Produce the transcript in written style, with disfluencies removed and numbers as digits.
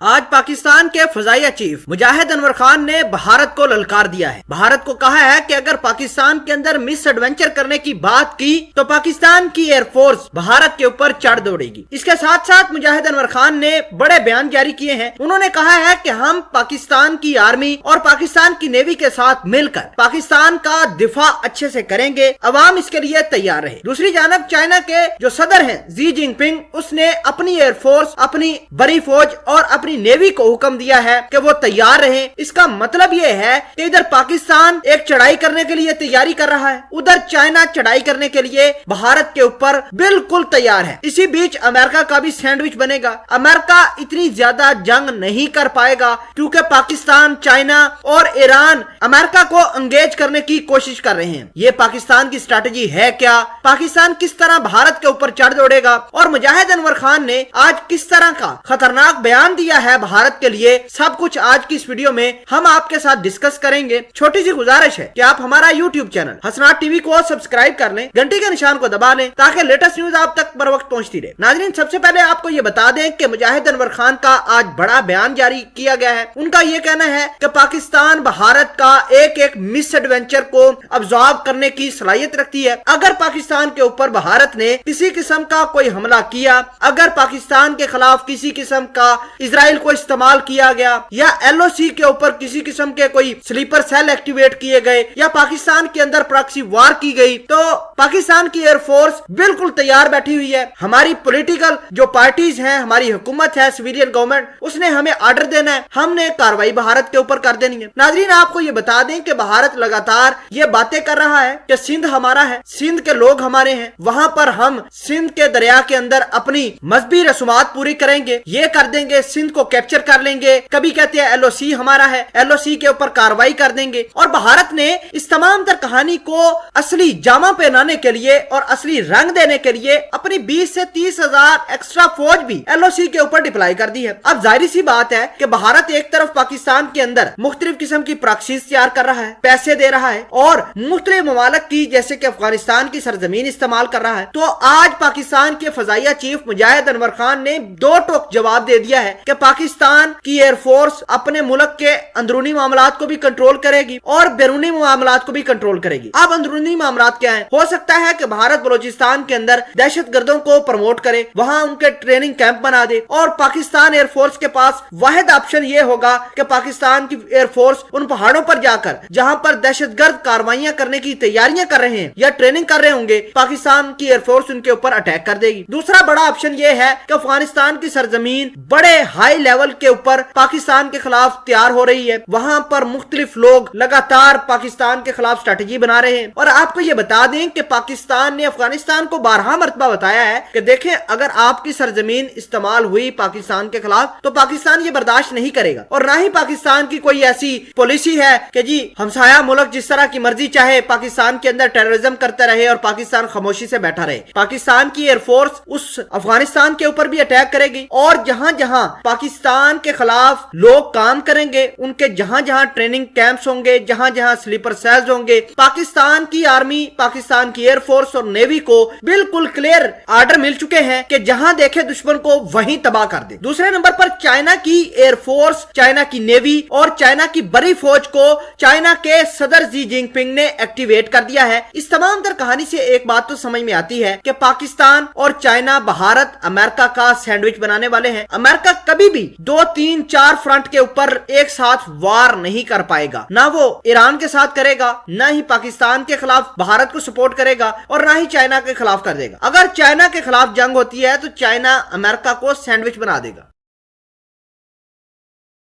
आज पाकिस्तान के फजाइया चीफ मुजाहिद अनवर खान ने भारत को ललकार दिया है। भारत को कहा है कि अगर पाकिस्तान के अंदर मिस एडवेंचर करने की बात की तो पाकिस्तान की एयरफोर्स भारत के ऊपर चढ़ दौड़ेगी। इसके साथ साथ मुजाहिद अनवर खान ने बड़े बयान जारी किए हैं। उन्होंने कहा है कि हम पाकिस्तान की आर्मी और पाकिस्तान की नेवी के साथ मिलकर पाकिस्तान का दिफा अच्छे से करेंगे, अवाम इसके लिए तैयार रहे। दूसरी जानब चाइना के जो सदर हैं शी जिनपिंग, उसने अपनी एयरफोर्स, अपनी बड़ी फौज और अपनी नेवी को हुक्म दिया है कि वो तैयार रहें। इसका मतलब ये है कि इधर पाकिस्तान एक चढ़ाई करने के लिए तैयारी कर रहा है, उधर चाइना चढ़ाई करने के लिए भारत के ऊपर बिल्कुल तैयार है। इसी बीच अमेरिका का भी सैंडविच बनेगा। अमेरिका इतनी ज्यादा जंग नहीं कर पाएगा क्योंकि पाकिस्तान, चाइना और ईरान अमेरिका को एंगेज करने की कोशिश कर रहे हैं। ये पाकिस्तान की स्ट्रैटेजी है क्या? पाकिस्तान किस तरह भारत के ऊपर चढ़ दौड़ेगा और मुजाहिद अनवर खान ने आज किस तरह का खतरनाक बयान दिया है भारत के लिए, सब कुछ आज की इस वीडियो में हम आपके साथ डिस्कस करेंगे। छोटी सी गुजारिश है कि आप हमारा यूट्यूब चैनल हसनाट टीवी को सब्सक्राइब कर लें, घंटी के निशान को दबा लें ताकि लेटेस्ट न्यूज आप तक बर वक्त पहुंचती रहे। नाज़रीन, सबसे पहले आपको ये बता दें कि मुजाहिद अनवर खान का आज बड़ा बयान जारी किया गया है। उनका ये कहना है कि पाकिस्तान भारत का एक एक मिस एडवेंचर को अब्सॉर्ब करने की सलाहियत रखती है। अगर पाकिस्तान के ऊपर भारत ने किसी किस्म का कोई हमला किया, अगर पाकिस्तान के खिलाफ किसी किस्म का इजराइल को इस्तेमाल किया गया या एलओसी के ऊपर किसी किस्म के कोई स्लीपर सेल एक्टिवेट किए गए या पाकिस्तान के अंदर प्रॉक्सी वार की गई, तो पाकिस्तान की एयरफोर्स बिल्कुल तैयार बैठी हुई है। हमारी पॉलिटिकल जो पार्टीज हैं, हमारी हुकूमत है, सिविलियन गवर्नमेंट, उसने हमें ऑर्डर देना है, हमने कार्रवाई भारत के ऊपर कर देनी है। नाज़रीन, आपको ये बता दें कि भारत लगातार ये बातें कर रहा है कि सिंध हमारा है, सिंध के लोग हमारे हैं, वहां पर हम सिंध के दरिया के अंदर अपनी मजहबी रसूमात पूरी करेंगे, ये कर देंगे, सिंध को कैप्चर कर लेंगे। कभी कहते हैं एलओसी हमारा है, एलओसी के ऊपर कार्रवाई कर देंगे। और भारत ने इस तमाम तर कहानी को असली जामा पहनाने के लिए और असली रंग देने के लिए अपनी 20 से 30 हजार एक्स्ट्रा फौज भी एलओसी के ऊपर डिप्लॉय कर दी है। अब जाहिर सी बात है कि भारत एक तरफ पाकिस्तान के अंदर मुख्तलिफ किस्म की प्रॉक्सीज तैयार कर रहा है, पैसे दे रहा है और मुख्तलिफ ममालिक की जैसे कि अफगानिस्तान की सरजमीन इस्तेमाल कर रहा है। तो आज पाकिस्तान के फजाइया चीफ मुजाहिद अनवर खान ने दो टोक जवाब दे दिया है कि पाकिस्तान की एयरफोर्स अपने मुल्क के अंदरूनी मामलात को भी कंट्रोल करेगी और बैरूनी मामलात को भी कंट्रोल करेगी। अब अंदरूनी मामलात क्या है? हो सकता है कि भारत बलोचिस्तान के अंदर दहशत गर्दों को प्रमोट करे, वहां उनके ट्रेनिंग कैंप बना दे और पाकिस्तान एयरफोर्स के पास वाहिद ऑप्शन ये होगा कि पाकिस्तान की एयरफोर्स उन पहाड़ों पर जाकर जहां पर दहशतगर्द कार्रवाइयां करने की तैयारियां कर रहे हैं या ट्रेनिंग कर रहे होंगे, पाकिस्तान की एयरफोर्स उनके ऊपर अटैक कर देगी। दूसरा बड़ा ऑप्शन ये है कि अफगानिस्तान की सरजमीन बड़े हाई लेवल के ऊपर पाकिस्तान के खिलाफ तैयार हो रही है, वहां पर मुख्तलिफ लोग लगातार पाकिस्तान के खिलाफ स्ट्रेटेजी बना रहे हैं। और आपको ये बता दें कि पाकिस्तान ने अफगानिस्तान को 12 मरतबा बताया है कि देखें, अगर आपकी सरजमीन इस्तेमाल हुई पाकिस्तान के खिलाफ तो पाकिस्तान ये बर्दाश्त नहीं करेगा। और ना ही पाकिस्तान की कोई ऐसी पॉलिसी है कि जी हमसाया मुल्क जिस तरह की मर्जी चाहे पाकिस्तान के अंदर टेररिज्म करते रहे और पाकिस्तान खामोशी से बैठा रहे। पाकिस्तान की एयरफोर्स उस अफगानिस्तान के ऊपर भी अटैक करेगी और जहां जहां पाकिस्तान के खिलाफ लोग काम करेंगे, उनके जहां जहां ट्रेनिंग कैंप्स होंगे, जहां जहां स्लीपर सेल्स होंगे, पाकिस्तान की आर्मी, पाकिस्तान की एयरफोर्स और नेवी को बिल्कुल क्लियर ऑर्डर मिल चुके हैं कि जहां देखे दुश्मन को वहीं तबाह कर दे। दूसरे नंबर पर चाइना की एयरफोर्स, चाइना की नेवी और चाइना की बड़ी फौज को चाइना के सदर शी जिनपिंग ने एक्टिवेट कर दिया है। इस तमाम तर कहानी से एक बात तो समझ में आती है कि पाकिस्तान और चाइना, भारत अमेरिका का सैंडविच बनाने वाले हैं। अमेरिका कभी भी 2, 3, 4 फ्रंट के ऊपर एक साथ वार नहीं कर पाएगा। ना वो ईरान के साथ करेगा, ना ही पाकिस्तान के खिलाफ भारत को सपोर्ट करेगा और ना ही चाइना के खिलाफ कर देगा। अगर चाइना के खिलाफ जंग होती है तो चाइना अमेरिका को सैंडविच बना देगा।